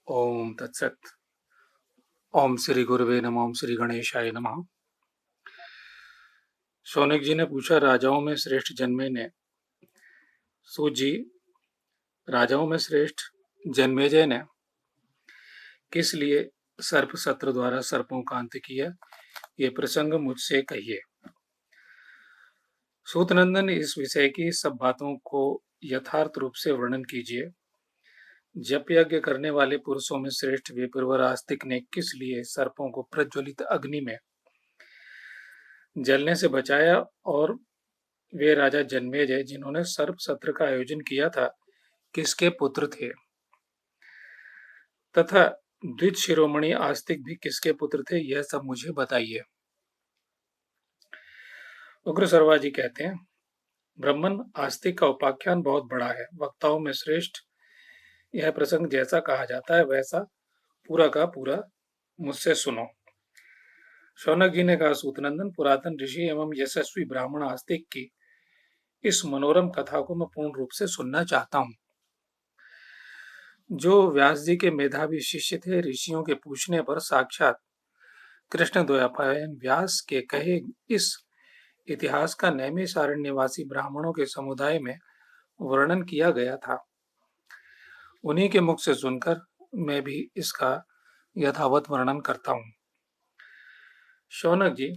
ओम तत्सत। ओम श्री गुरुवे नमः। ओम श्री गणेशाय नमः। शौनक जी ने पूछा, राजाओं में श्रेष्ठ जन्मे ने। सूत जी, राजाओं में श्रेष्ठ जन्मेजय ने किस लिए सर्प सत्र द्वारा सर्पों का अंत किया, ये प्रसंग मुझसे कहिए। सूतनंदन, इस विषय की सब बातों को यथार्थ रूप से वर्णन कीजिए। जप यज्ञ करने वाले पुरुषों में श्रेष्ठ विप्रवर आस्तिक ने किस लिए सर्पों को प्रज्वलित अग्नि में जलने से बचाया, और वे राजा जन्मेजय जिन्होंने सर्प सत्र का आयोजन किया था, किसके पुत्र थे, तथा द्विज शिरोमणि आस्तिक भी किसके पुत्र थे, यह सब मुझे बताइए। उग्र सरवा जी कहते हैं, ब्राह्मण आस्तिक का उपाख्यान बहुत बड़ा है। वक्ताओं में श्रेष्ठ यह प्रसंग जैसा कहा जाता है वैसा पूरा का पूरा मुझसे सुनो। शौनक जी ने कहा, सूतनंदन, पुरातन ऋषि एवं यशस्वी ब्राह्मण आस्तिक की इस मनोरम कथा को मैं पूर्ण रूप से सुनना चाहता हूँ। जो व्यास जी के मेधावी शिष्य थे, ऋषियों के पूछने पर साक्षात कृष्ण द्वैपायन व्यास के कहे इस इतिहास का नैमिषारण्य निवासी ब्राह्मणों के समुदाय में वर्णन किया गया था। उन्हीं के मुख से सुनकर मैं भी इसका यथावत वर्णन करता हूँ। शौनक जी,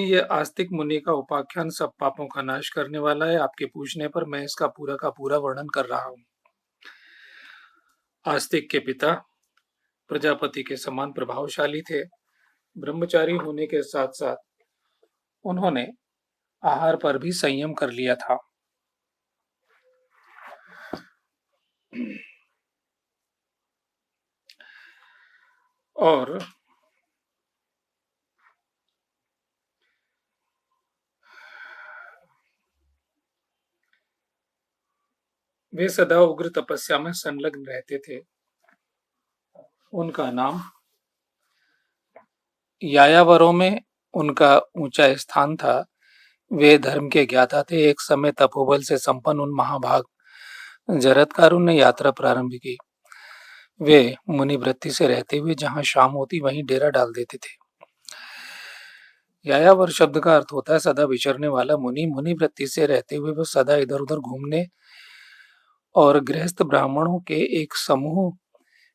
ये आस्तिक मुनि का उपाख्यान सब पापों का नाश करने वाला है। आपके पूछने पर मैं इसका पूरा का पूरा वर्णन कर रहा हूँ। आस्तिक के पिता प्रजापति के समान प्रभावशाली थे। ब्रह्मचारी होने के साथ साथ उन्होंने आहार पर भी संयम कर लिया था। और वे सदा उग्र तपस्या में संलग्न रहते थे। उनका नाम यायावरों में उनका ऊंचा स्थान था। वे धर्म के ज्ञाता थे। एक समय तपोबल से संपन्न उन महाभाग जरत्कारु ने यात्रा प्रारंभ की। वे मुनि वृत्ति से रहते हुए जहां शाम होती वहीं डेरा डाल देते थे। यायावर शब्द का अर्थ होता है सदा विचरने वाला मुनि। मुनि वृत्ति से रहते हुए वह सदा इधर उधर घूमने और गृहस्थ ब्राह्मणों के एक समूह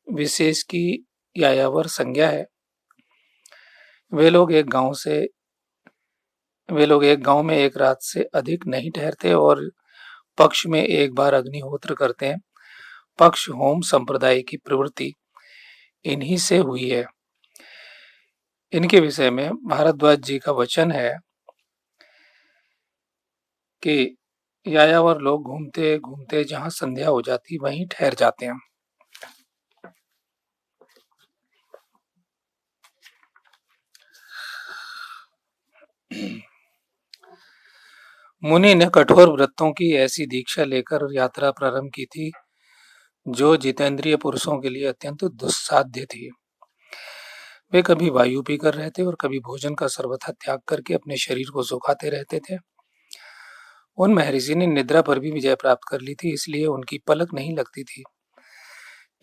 विशेष की यायावर संज्ञा है। वे लोग एक गांव में एक रात से अधिक नहीं ठहरते और पक्ष में एक बार अग्निहोत्र करते हैं। पक्ष होम संप्रदाय की प्रवृत्ति इन्हीं से हुई है। इनके विषय में भारद्वाज जी का वचन है कि यायावर लोग घूमते घूमते जहां संध्या हो जाती वहीं ठहर जाते हैं। मुनि ने कठोर व्रतों की ऐसी दीक्षा लेकर यात्रा प्रारंभ की थी जो जितेंद्रिय पुरुषों के लिए अत्यंत दुस्साध्य थी। वे कभी वायु पीकर रहते और कभी भोजन का सर्वथा त्याग करके अपने शरीर को सुखाते रहते थे। उन महर्षि ने निद्रा पर भी विजय प्राप्त कर ली थी, इसलिए उनकी पलक नहीं लगती थी।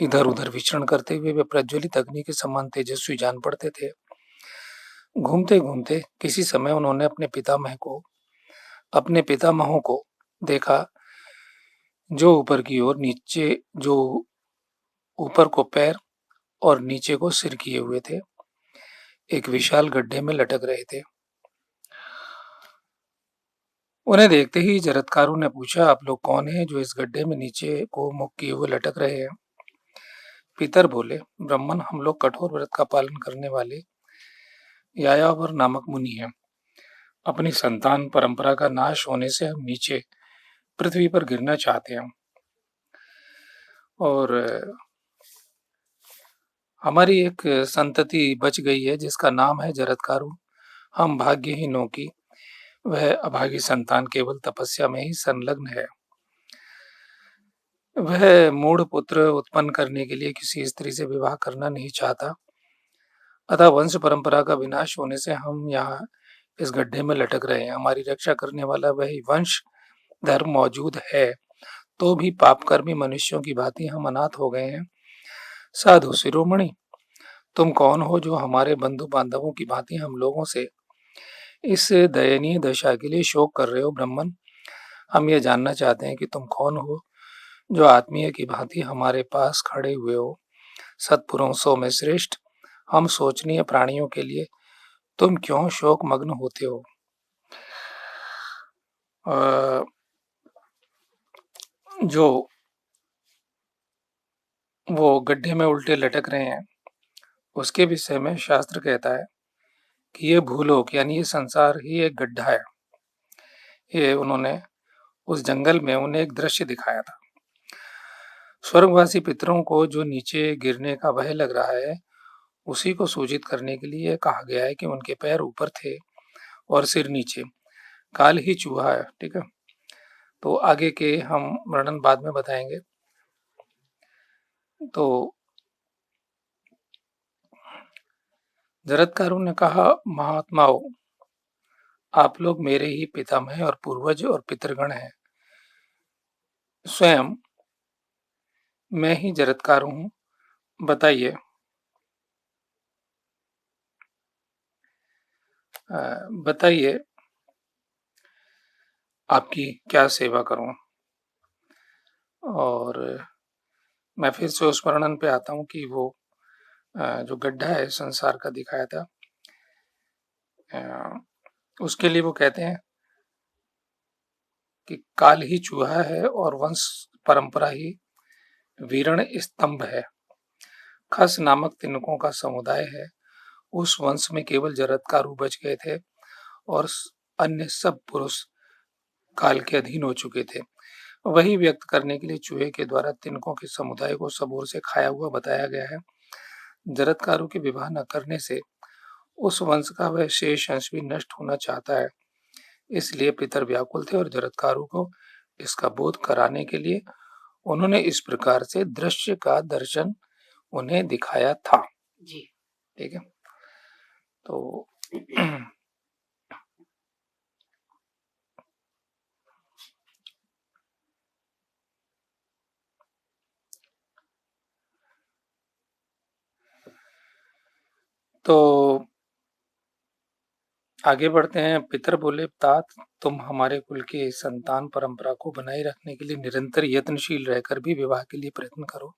इधर उधर विचरण करते हुए वे प्रज्वलित अग्नि के समान तेजस्वी जान पड़ते थे। घूमते घूमते किसी समय उन्होंने अपने पितामहों को देखा, जो ऊपर को पैर और नीचे को सिर किए हुए थे, एक विशाल गड्ढे में लटक रहे थे। उन्हें देखते ही जरत्कारु ने पूछा, आप लोग कौन हैं जो इस गड्ढे में नीचे को मुख किए हुए लटक रहे हैं? पितर बोले, ब्राह्मण, हम लोग कठोर व्रत का पालन करने वाले यायावर नामक मुनि हैं। अपनी संतान परंपरा का नाश होने से हम नीचे पृथ्वी पर गिरना चाहते हैं और हमारी एक संतति बच गई है जिसका नाम है जरत्कारु। हम भाग्यहीनों की वह अभागी संतान केवल तपस्या में ही संलग्न है। वह मूढ़ पुत्र उत्पन्न करने के लिए किसी स्त्री से विवाह करना नहीं चाहता, अतः वंश परंपरा का विनाश होने से हम यहाँ इस गड्ढे में लटक रहे हैं। हमारी रक्षा करने वाला वही वंश धर्म मौजूद है, तो भी पापकर्मी मनुष्यों की भांति हम अनाथ हो गए हैं। साधु शिरोमणि, तुम कौन हो जो हमारे बंधु बांधवों की भांति हम लोगों से इस दयनीय दशा के लिए शोक कर रहे हो? ब्राह्मण, हम ये जानना चाहते हैं कि तुम कौन हो जो आत्मीय की भांति हमारे पास खड़े हुए हो। सत्पुरुषों में श्रेष्ठ हम सोचनीय प्राणियों के लिए तुम क्यों शोक मग्न होते हो? जो वो गड्ढे में उल्टे लटक रहे हैं, उसके विषय में शास्त्र कहता है कि ये भूलोक यानी ये संसार ही एक गड्ढा है। ये उन्होंने उस जंगल में उन्हें एक दृश्य दिखाया था। स्वर्गवासी पितरों को जो नीचे गिरने का भय लग रहा है, उसी को सूचित करने के लिए कहा गया है कि उनके पैर ऊपर थे और सिर नीचे। काल ही चूहा है। ठीक है, तो आगे के हम वर्णन बाद में बताएंगे। तो जरत्कारु ने कहा, महात्माओं, आप लोग मेरे ही पितामह और पूर्वज और पितृगण हैं। स्वयं मैं ही जरत्कारु हूँ। बताइए, बताइए आपकी क्या सेवा करूं? और मैं फिर से उस वर्णन पे आता हूँ कि वो जो गड्ढा है संसार का दिखाया था, उसके लिए वो कहते हैं कि काल ही चूहा है और वंश परंपरा ही वीरण स्तंभ है। खस नामक तिनकों का समुदाय है। उस वंश में केवल जरत्कारु बच गए थे और अन्य सब पुरुष काल के अधीन हो चुके थे। वही व्यक्त करने के लिए चूहे के द्वारा तिनकों के समुदाय को सब ओर से खाया हुआ बताया गया है। जरत्कारु के विवाह न करने से उस वंश का वह शेष अंश भी नष्ट होना चाहता है। इसलिए पितर व्याकुल थे और जरत्कारु को इसका बोध कराने के लिए उन्होंने इस प्रकार से दृश्य का दर्शन उन्हें दिखाया था। जी, ठीक है। तो तो आगे बढ़ते हैं। पितर बोले, तात, तुम हमारे कुल की संतान परंपरा को बनाए रखने के लिए निरंतर यत्नशील रहकर भी विवाह के लिए प्रयत्न करो।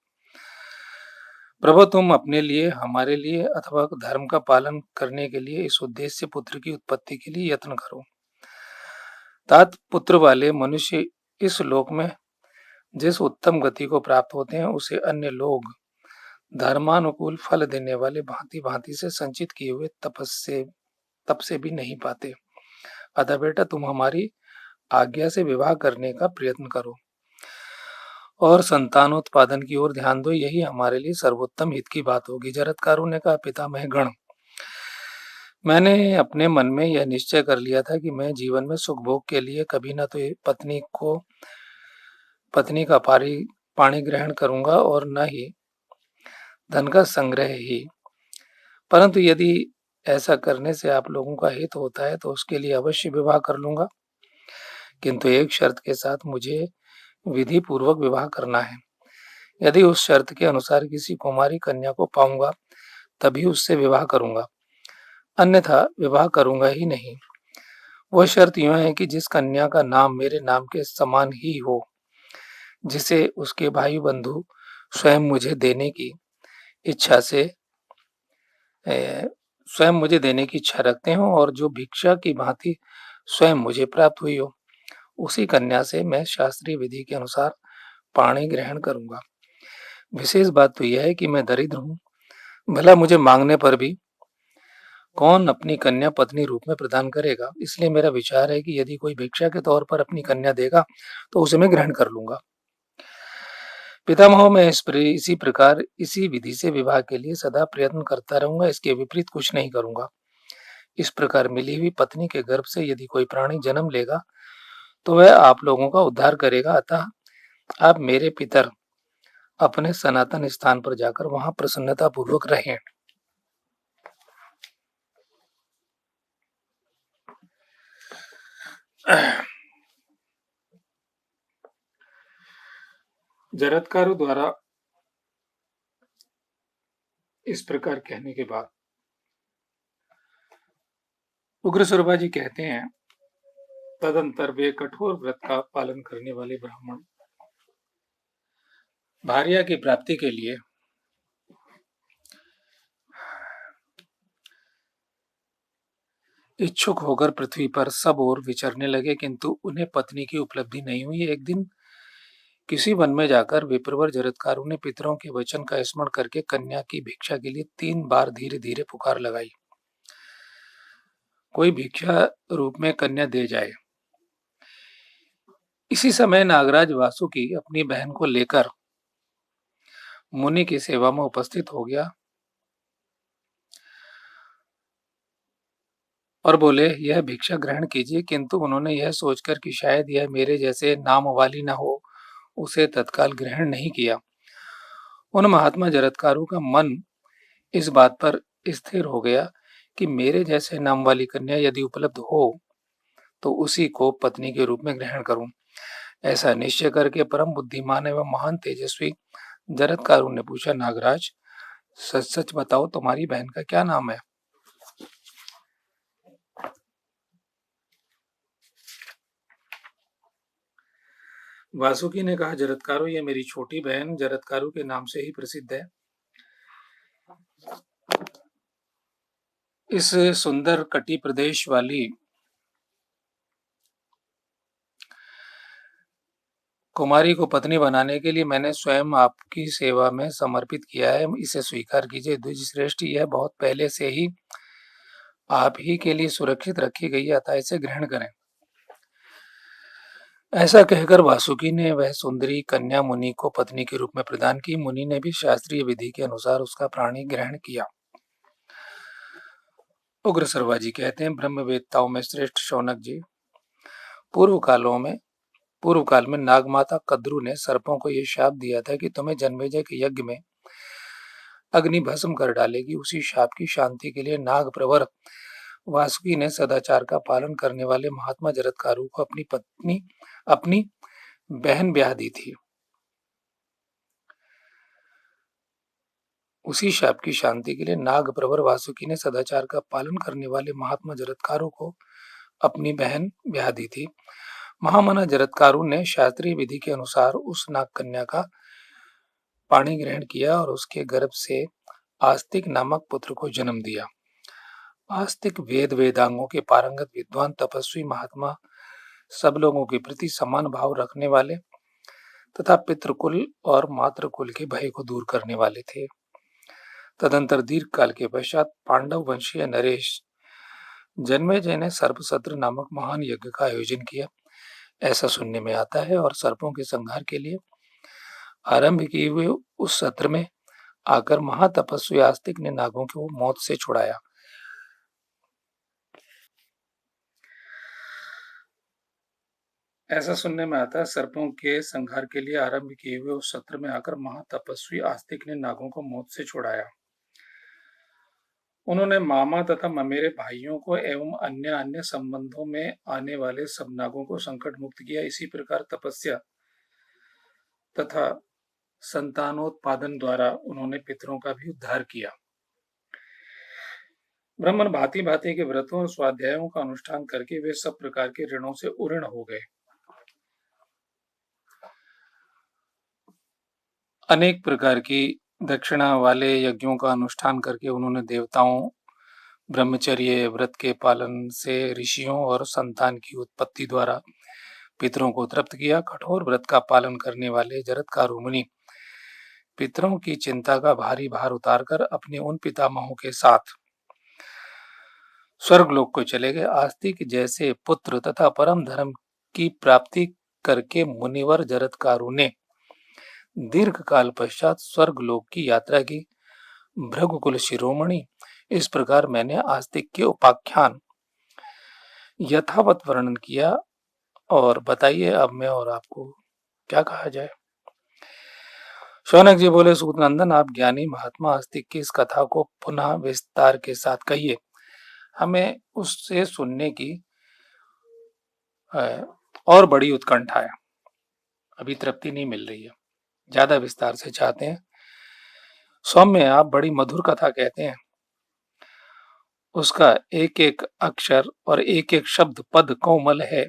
प्रभु, तुम अपने लिए, हमारे लिए अथवा धर्म का पालन करने के लिए इस उद्देश्य से पुत्र की उत्पत्ति के लिए यत्न करो। तात, पुत्र वाले मनुष्य इस लोक में जिस उत्तम गति को प्राप्त होते हैं, उसे अन्य लोग धर्मानुकूल फल देने वाले भांति भांति से संचित किए हुए तप से भी नहीं पाते। अतः बेटा, तुम हमारी आज्ञा से विवाह करने का प्रयत्न करो और संतानोत्पादन की ओर ध्यान दो। यही हमारे लिए सर्वोत्तम हित की बात होगी। जरत्कारु ने कहा, पितामह गण, मैंने अपने मन में यह निश्चय कर लिया था कि मैं जीवन में सुख भोग के लिए कभी न तो पत्नी का पाणी ग्रहण करूंगा और न ही धन का संग्रह ही। परंतु यदि ऐसा करने से आप लोगों का हित होता है तो उसके लिए अवश्य विवाह कर लूंगा, किंतु एक शर्त के साथ मुझे विधि पूर्वक विवाह करना है। यदि उस शर्त के अनुसार किसी कुमारी कन्या को पाऊंगा तभी उससे विवाह करूंगा, अन्यथा विवाह करूंगा ही नहीं। वह शर्त यूं है कि जिस कन्या का नाम मेरे नाम के समान ही हो, जिसे उसके भाई बंधु स्वयं मुझे देने की इच्छा से स्वयं मुझे देने की इच्छा रखते हो और जो भिक्षा की भांति स्वयं मुझे प्राप्त हुई हो, उसी कन्या से मैं शास्त्रीय विधि के अनुसार पाणी ग्रहण करूंगा। विशेष बात तो यह है कि मैं दरिद्र हूँ, भला मुझे मांगने पर भी कौन अपनी कन्या पत्नी रूप में प्रदान करेगा। इसलिए मेरा विचार है कि यदि कोई भिक्षा के तौर पर अपनी कन्या देगा तो उसे मैं ग्रहण कर लूंगा। पितामह, मैं इसी प्रकार इसी विधि से विवाह के लिए सदा प्रयत्न करता रहूंगा, इसके विपरीत कुछ नहीं करूंगा। इस प्रकार मिली हुई पत्नी के गर्भ से यदि कोई प्राणी जन्म लेगा तो वह आप लोगों का उद्धार करेगा। अतः आप मेरे पितर अपने सनातन स्थान पर जाकर वहां प्रसन्नता पूर्वक रहें। जरत्कारों द्वारा इस प्रकार कहने के बाद उग्रसुरभा जी कहते हैं, तदंतर वे कठोर व्रत का पालन करने वाले ब्राह्मण भार्या की प्राप्ति के लिए इच्छुक होकर पृथ्वी पर सब ओर विचरने लगे, किंतु उन्हें पत्नी की उपलब्धि नहीं हुई। एक दिन किसी वन में जाकर विप्रवर जरत्कारों ने पितरों के वचन का स्मरण करके कन्या की भिक्षा के लिए 3 बार धीरे धीरे पुकार लगाई, कोई भिक्षा रूप में कन्या दे जाए। इसी समय नागराज वासुकी अपनी बहन को लेकर मुनि की सेवा में उपस्थित हो गया और बोले, यह भिक्षा ग्रहण कीजिए। किंतु उन्होंने यह सोचकर कि शायद यह मेरे जैसे नाम वाली न हो, उसे तत्काल ग्रहण नहीं किया। उन महात्मा जरत्कारों का मन इस बात पर स्थिर हो गया कि मेरे जैसे नाम वाली कन्या यदि उपलब्ध हो तो उसी को पत्नी के रूप में ग्रहण करूं। ऐसा निश्चय करके परम बुद्धिमान एवं महान तेजस्वी जरत्कारों ने पूछा, नागराज, सच सच बताओ, तुम्हारी बहन का क्या नाम है? वासुकी ने कहा, जरत्कारों, ये मेरी छोटी बहन जरत्कारों के नाम से ही प्रसिद्ध है। इस सुंदर कटी प्रदेश वाली कुमारी को पत्नी बनाने के लिए मैंने स्वयं आपकी सेवा में समर्पित किया है, इसे स्वीकार कीजिए। द्विजश्रेष्ठ, यह बहुत पहले से ही आप ही के लिए सुरक्षित रखी गई है, अतः इसे ग्रहण करें। ऐसा कहकर वासुकी ने वह सुंदरी कन्या मुनि को पत्नी के रूप में प्रदान की। मुनि ने भी शास्त्रीय विधि के अनुसार उसका प्राणी ग्रहण किया। उग्र सर्वाजी कहते हैं, ब्रह्मवेत्ताओं में श्रेष्ठ शौनक जी, पूर्व काल में नागमाता कद्रु ने सर्पों को यह शाप दिया था कि तुम्हें जन्मेजय के यज्ञ में अग्नि भस्म कर डालेगी। उसी शाप की शांति के लिए नाग प्रवर वासुकी ने सदाचार का पालन करने वाले महात्मा जरत्कारों को अपनी बहन ब्याह दी थी। उसी शाप की शांति के लिए नाग प्रवर वासुकी ने सदाचार का पालन करने वाले महात्मा जरत्कारों को अपनी बहन ब्याह दी थी। महामना जरत्कारों ने शास्त्रीय विधि के अनुसार उस नाग कन्या का पाणी ग्रहण किया और उसके गर्भ से आस्तिक नामक पुत्र को जन्म दिया। आस्तिक वेदांगों के पारंगत विद्वान तपस्वी महात्मा, सब लोगों के प्रति समान भाव रखने वाले तथा पितृकुल और मातृकुल के भय को दूर करने वाले थे। तदंतर दीर्घ काल के पश्चात पांडव वंशीय नरेश जन्मेजय ने सर्पसत्र नामक महान यज्ञ का आयोजन किया, ऐसा सुनने में आता है। और सर्पों के संहार के लिए आरंभ किए हुए उस सत्र में आकर महातपस्वी आस्तिक ने नागों को मौत से छुड़ाया। ऐसा सुनने में आता है, सर्पों के संहार के लिए आरंभ किए हुए उस सत्र में आकर महातपस्वी आस्तिक ने नागों को मौत से छुड़ाया। उन्होंने मामा तथा ममेरे भाइयों को एवं अन्य अन्य संबंधों में आने वाले सब नागों को संकट मुक्त किया। इसी प्रकार तपस्या तथा संतानोत्पादन द्वारा उन्होंने पितरों का भी उद्धार किया। ब्राह्मण भांति भांति के व्रतों और स्वाध्यायों का अनुष्ठान करके वे सब प्रकार के ऋणों से उऋण हो गए। अनेक प्रकार की दक्षिणा वाले यज्ञों का अनुष्ठान करके उन्होंने देवताओं, ब्रह्मचर्य व्रत के पालन से ऋषियों और संतान की उत्पत्ति द्वारा पितरों को तृप्त किया। कठोर व्रत का पालन करने वाले जरत्कारू मुनि पितरों की चिंता का भारी भार उतारकर अपने उन पितामहों के साथ स्वर्गलोक को चले गए। आस्तिक जैसे पुत्र तथा परम धर्म की प्राप्ति करके मुनिवर जरत्कारू ने दीर्घ काल पश्चात स्वर्गलोक की यात्रा की। भृगुकुल शिरोमणि, इस प्रकार मैंने आस्तिक के उपाख्यान यथावत वर्णन किया। और बताइए अब मैं और आपको क्या कहा जाए। शौनक जी बोले, सूत नंदन, आप ज्ञानी महात्मा आस्तिक की इस कथा को पुनः विस्तार के साथ कहिए, हमें उससे सुनने की और बड़ी उत्कंठा है, अभी तृप्ति नहीं मिल रही है। ज्यादा विस्तार से चाहते हैं। सौम्य, आप बड़ी मधुर कथा कहते हैं। उसका एक एक अक्षर और एक एक शब्द पद कोमल है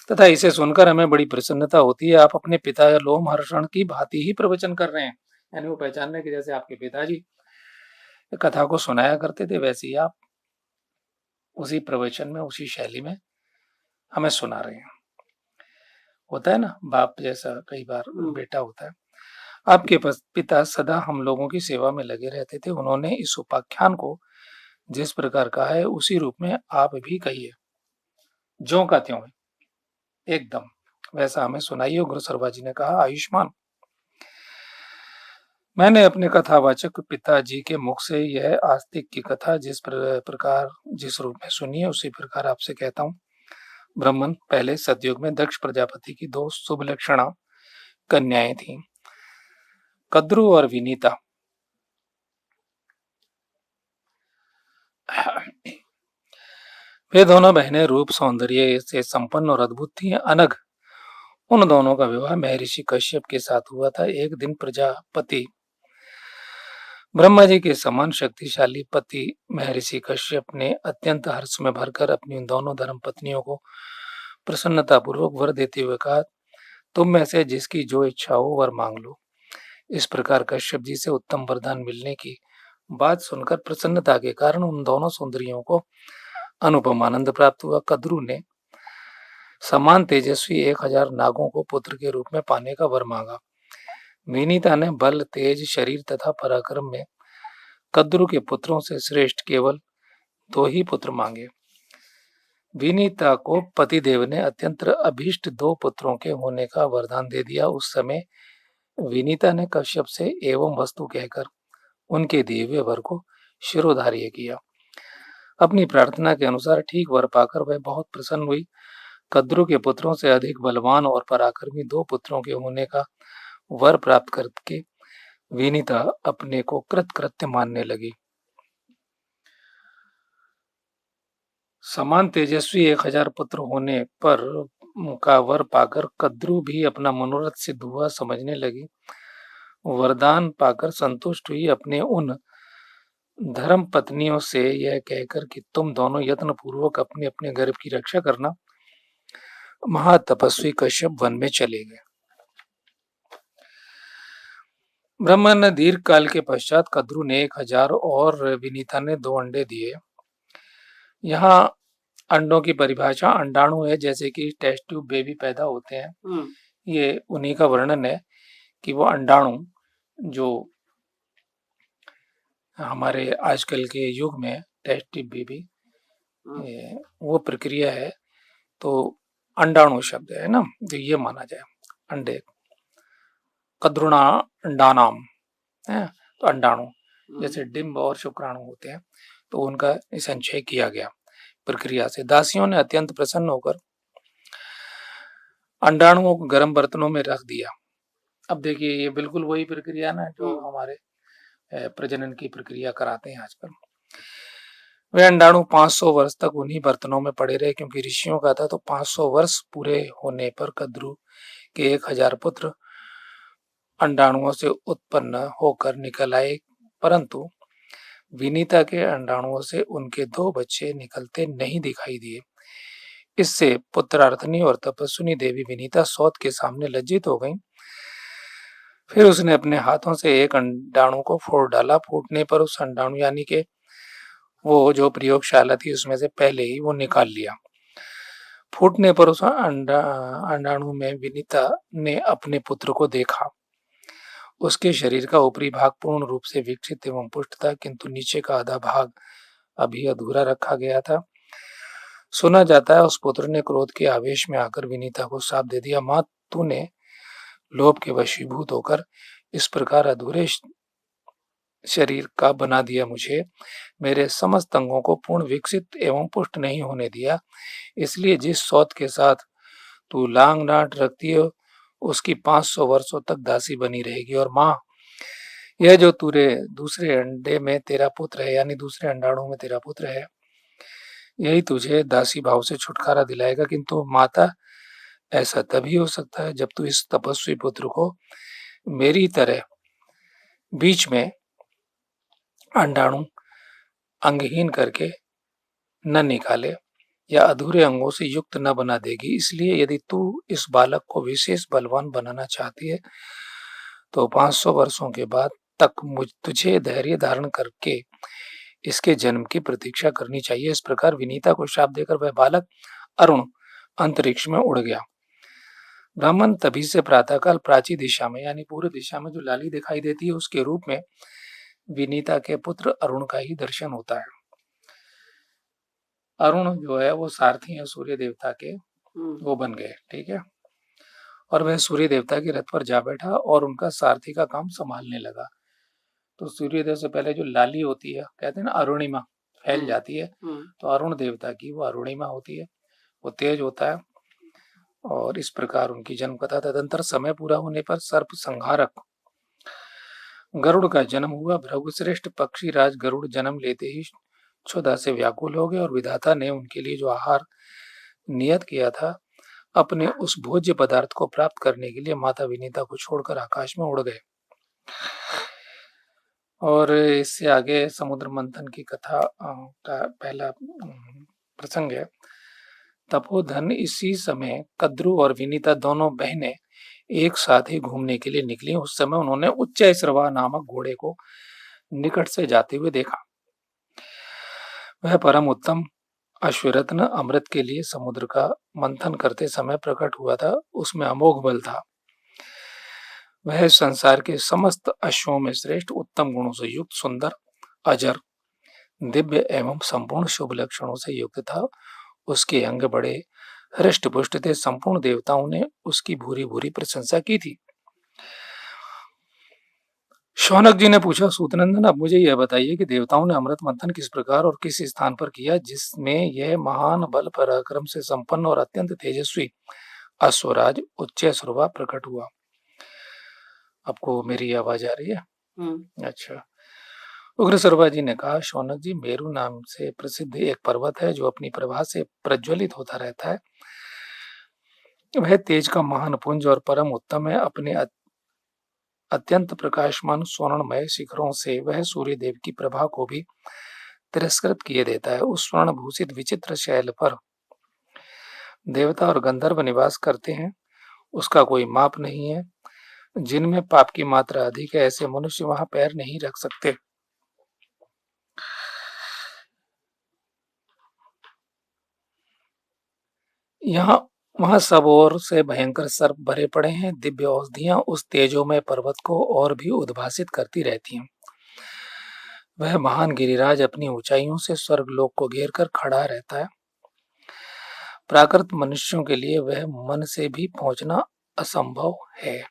तथा इसे सुनकर हमें बड़ी प्रसन्नता होती है। आप अपने पिता लोमहर्षण की भांति ही प्रवचन कर रहे हैं। यानी वो पहचान रहे कि जैसे आपके पिताजी कथा को सुनाया करते थे, वैसे ही आप उसी प्रवचन में, उसी शैली में हमें सुना रहे हैं। होता है ना, बाप जैसा कई बार बेटा होता है। आपके पिता सदा हम लोगों की सेवा में लगे रहते थे। उन्होंने इस उपाख्यान को जिस प्रकार कहा है उसी रूप में आप भी कहिए, ज्यों का त्यों है, एकदम वैसा हमें सुनाइए। गुरु सरबा जी ने कहा, आयुष्मान। मैंने अपने कथावाचक पिताजी के मुख से यह आस्तिक की कथा प्रकार जिस रूप में सुनी है उसी प्रकार आपसे कहता हूँ। ब्राह्मण, पहले सतयुग में दक्ष प्रजापति की दो शुभ लक्षणा कन्याएं थीं, कद्रु और विनीता। वे दोनों बहनें रूप सौंदर्य से संपन्न और अद्भुत थीं। अनग उन दोनों का विवाह महर्षि कश्यप के साथ हुआ था। एक दिन प्रजापति ब्रह्मा जी के समान शक्तिशाली पति महर्षि कश्यप ने अत्यंत हर्ष में भरकर अपनी उन दोनों धर्म पत्नियों को प्रसन्नता पूर्वक वर देते हुए कहा, तुम में से जिसकी जो इच्छा हो वर मांग लो। इस प्रकार कश्यप जी से उत्तम वरदान मिलने की बात सुनकर प्रसन्नता के कारण उन दोनों सुंदरियों को अनुपम आनंद प्राप्त हुआ। कद्रु ने समान तेजस्वी 1000 नागों को पुत्र के रूप में पाने का वर मांगा। विनीता ने बल, तेज, शरीर तथा पराक्रम में कद्रु के पुत्रों से श्रेष्ठ केवल 2 ही पुत्र मांगे। विनीता को पतिदेव ने अत्यंत अभीष्ट 2 पुत्रों के होने का वरदान दे दिया। उस समय विनीता ने कश्यप से एवं वस्तु कहकर उनके दिए हुए वर को शिरोधार्य किया। अपनी प्रार्थना के अनुसार ठीक वर पाकर वह बहुत प्रसन्न हुई। कद्रु के पुत्रों से अधिक बलवान और पराक्रमी 2 पुत्रों के होने का वर प्राप्त करके विनीता अपने को कृतकृत्य मानने लगी। समान तेजस्वी 1000 पुत्र होने पर का वर पाकर कद्रु भी अपना मनोरथ सिद्ध हुआ समझने लगी। वरदान पाकर संतुष्ट हुई अपने उन धर्म पत्नियों से यह कहकर कि तुम दोनों यत्न पूर्वक अपने अपने गर्भ की रक्षा करना, महातपस्वी कश्यप वन में चले गए। ब्रह्मा ने दीर्घ काल के पश्चात कद्रु ने 1000 और विनीता ने 2 अंडे दिए। यहाँ अंडों की परिभाषा अंडाणु है, जैसे कि टेस्ट ट्यूब बेबी पैदा होते हैं, ये उन्हीं का वर्णन है कि वो अंडाणु जो हमारे आजकल के युग में टेस्ट ट्यूब बेबी वो प्रक्रिया है। तो अंडाणु शब्द है ना, तो ये माना जाए अंडे, कद्रुणा अंडानाम है, तो अंडाणु जैसे डिंब और शुक्राणु होते हैं, तो उनका संचय किया गया प्रक्रिया से। दासियों ने अत्यंत प्रसन्न होकर अंडाणुओं को गर्म बर्तनों में रख दिया। अब देखिए ये बिल्कुल वही प्रक्रिया ना जो हमारे प्रजनन की प्रक्रिया कराते हैं आजकल। वे अंडाणु 500 वर्ष तक उन्हीं बर्तनों में पड़े रहे, क्योंकि ऋषियों का था। तो 500 वर्ष पूरे होने पर कद्रु के 1000 पुत्र अंडाणुओं से उत्पन्न होकर निकल आए, परंतु विनीता के अंडाणुओं से उनके 2 बच्चे निकलते नहीं दिखाई दिए। इससे पुत्रार्थनी और तपस्विनी देवी विनीता सौत के सामने लज्जित हो गईं। फिर उसने अपने हाथों से एक अंडाणु को फोड़ डाला। फूटने पर उस अंडाणु यानी के वो जो प्रयोगशाला थी उसमें से पहले ही वो निकाल लिया। फूटने पर उस अंडाणु में विनीता ने अपने पुत्र को देखा। उसके शरीर का ऊपरी भाग पूर्ण रूप से विकसित एवं पुष्ट था, किंतु नीचे का आधा भाग अभी अधूरा रखा गया था। सुना जाता है उस पुत्र ने क्रोध के आवेश में आकर विनीता को शाप दे दिया, मां तूने लोभ के वशीभूत होकर इस प्रकार अधूरे शरीर का बना दिया, मुझे मेरे समस्त अंगों को पूर्ण विकसित एवं पुष्ट नहीं होने दिया। इसलिए जिस सौत के साथ तू लांग डांट रखती है उसकी 500 वर्षों तक दासी बनी रहेगी। और माँ, यह जो तुरे दूसरे अंडे में तेरा पुत्र है, यानी दूसरे अंडाणु में तेरा पुत्र है, यही तुझे दासी भाव से छुटकारा दिलाएगा। किंतु माता, ऐसा तभी हो सकता है जब तू इस तपस्वी पुत्र को मेरी तरह बीच में अंडाणु अंगहीन करके न निकाले या अधूरे अंगों से युक्त न बना देगी। इसलिए यदि तू इस बालक को विशेष बलवान बनाना चाहती है तो 500 वर्षों के बाद तक तुझे धैर्य धारण करके इसके जन्म की प्रतीक्षा करनी चाहिए। इस प्रकार विनीता को शाप देकर वह बालक अरुण अंतरिक्ष में उड़ गया। ब्राह्मण तभी से प्रातःकाल प्राची दिशा में यानी पूर्व दिशा में जो लाली दिखाई देती है उसके रूप में विनीता के पुत्र अरुण का ही दर्शन होता है। अरुण जो है वो सारथी है सूर्य देवता के, वो बन गए, ठीक है। और वह सूर्य देवता के रथ पर जा बैठा और उनका सारथी का काम संभालने लगा। तो सूर्यदेव से पहले जो लाली होती है, कहते हैं ना अरुणिमा फैल जाती है, तो अरुण देवता की वो अरुणिमा होती है, वो तेज होता है। और इस प्रकार उनकी जन्म कथा। तदंतर समय पूरा होने पर सर्प संहारक गरुड़ का जन्म हुआ। भृगुश्रेष्ठ पक्षी राज गरुड़ जन्म लेते ही क्षुधा से व्याकुल हो गए और विधाता ने उनके लिए जो आहार नियत किया था, अपने उस भोज्य पदार्थ को प्राप्त करने के लिए माता विनीता को छोड़कर आकाश में उड़ गए। और इससे आगे समुद्र मंथन की कथा का पहला प्रसंग है। तपोधन इसी समय कद्रु और विनीता दोनों बहनें एक साथ ही घूमने के लिए निकली। उस समय उन्होंने उच्चैःश्रवा नामक घोड़े को निकट से जाते हुए देखा। वह परम उत्तम अश्वरत्न अमृत के लिए समुद्र का मंथन करते समय प्रकट हुआ था। उसमें अमोघ बल था। वह संसार के समस्त अश्वों में श्रेष्ठ, उत्तम गुणों से युक्त, सुंदर, अजर, दिव्य एवं संपूर्ण शुभ लक्षणों से युक्त था। उसके अंग बड़े हृष्ट पुष्ट थे। संपूर्ण देवताओं ने उसकी भूरी भूरी प्रशंसा की थी। शौनक जी ने पूछा, सूतनंदन अब मुझे यह बताइए कि देवताओं ने अमृत मंथन किस प्रकार और किस स्थान पर किया जिसमें यह महान बल पराक्रम से संपन्न और अत्यंत तेजस्वी अश्वराज उच्चैःश्रवा प्रकट हुआ। आपको मेरी आवाज आ रही है? अच्छा। उग्रश्रवा जी ने कहा, शौनक जी, मेरु नाम से प्रसिद्ध एक पर्वत है जो अपनी प्रभा से प्रज्वलित होता रहता है। वह तेज का महान पुंज और परम उत्तम है। अपने अत्यंत प्रकाशमान स्वर्णमय शिखरों से वह सूर्य देव की प्रभा को भी तिरस्कृत किए देता है। उस स्वर्ण भूषित विचित्र शैल पर देवता और गंधर्व निवास करते हैं। उसका कोई माप नहीं है। जिनमें पाप की मात्रा अधिक है ऐसे मनुष्य वहां पैर नहीं रख सकते। यहाँ वहां सब ओर से भयंकर सर्प भरे पड़े हैं। दिव्य औषधियां उस तेजोमय पर्वत को और भी उद्भासित करती रहती हैं। वह महान गिरिराज अपनी ऊंचाइयों से स्वर्गलोक को घेर कर खड़ा रहता है। प्राकृत मनुष्यों के लिए वह मन से भी पहुंचना असंभव है।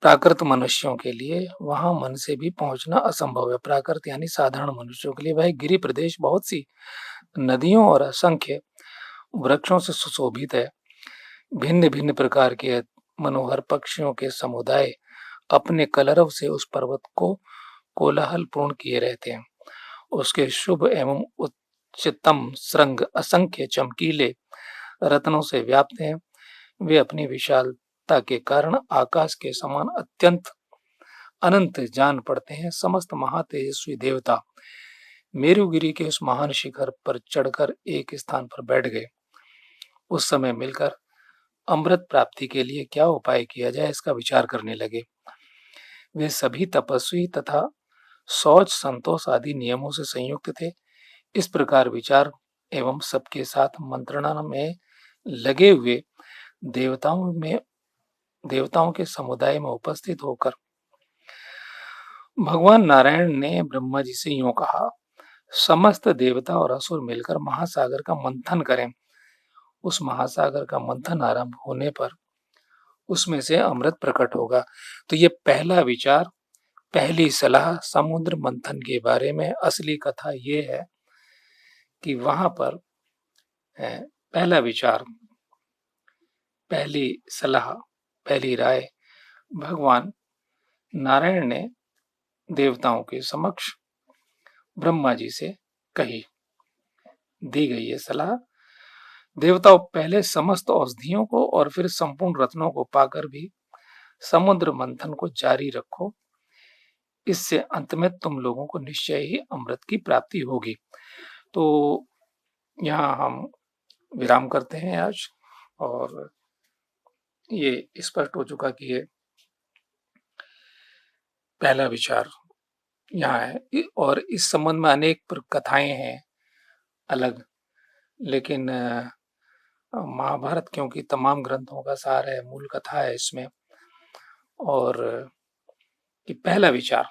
प्राकृत मनुष्यों के लिए वहां मन से भी पहुंचना असंभव है। प्राकृत यानी साधारण मनुष्यों के लिए वह गिरि प्रदेश बहुत सी नदियों और असंख्य वृक्षों से सुशोभित है। भिन्न भिन्न प्रकार के मनोहर पक्षियों के समुदाय अपने कलरव से उस पर्वत को कोलाहल पूर्ण किए रहते हैं। उसके शुभ एवं उच्चतम श्रृंग असंख्य चमकीले रत्नों से व्याप्त हैं। वे अपनी विशालता के कारण आकाश के समान अत्यंत अनंत जान पड़ते हैं। समस्त महातेजस्वी देवता मेरुगिरी के उस महान शिखर पर चढ़कर एक स्थान पर बैठ गए। उस समय मिलकर अमृत प्राप्ति के लिए क्या उपाय किया जाए इसका विचार करने लगे। वे सभी तपस्वी तथा शौच, संतोष आदि नियमों से संयुक्त थे। इस प्रकार विचार एवं सबके साथ मंत्रणा में लगे हुए देवताओं के समुदाय में उपस्थित होकर भगवान नारायण ने ब्रह्मा जी से यूं कहा, समस्त देवता और असुर मिलकर महासागर का मंथन करें। उस महासागर का मंथन आरंभ होने पर उसमें से अमृत प्रकट होगा। तो ये पहला विचार, पहली सलाह समुद्र मंथन के बारे में। असली कथा ये है कि वहां पर पहला विचार, पहली सलाह, पहली राय भगवान नारायण ने देवताओं के समक्ष ब्रह्मा जी से कही। दी गई ये सलाह देवताओं पहले समस्त औषधियों को और फिर संपूर्ण रत्नों को पाकर भी समुद्र मंथन को जारी रखो, इससे अंत में तुम लोगों को निश्चय ही अमृत की प्राप्ति होगी। तो यहाँ हम विराम करते हैं आज, और ये स्पष्ट हो चुका कि ये पहला विचार यहाँ है, और इस संबंध में अनेक कथाएं हैं अलग, लेकिन महाभारत क्योंकि तमाम ग्रंथों का सार है, मूल कथा है इसमें, और ये पहला विचार,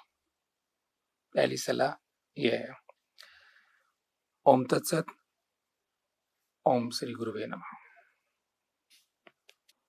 पहली सलाह ये है। ओम तत्सत। ओम श्री गुरुवे नमः।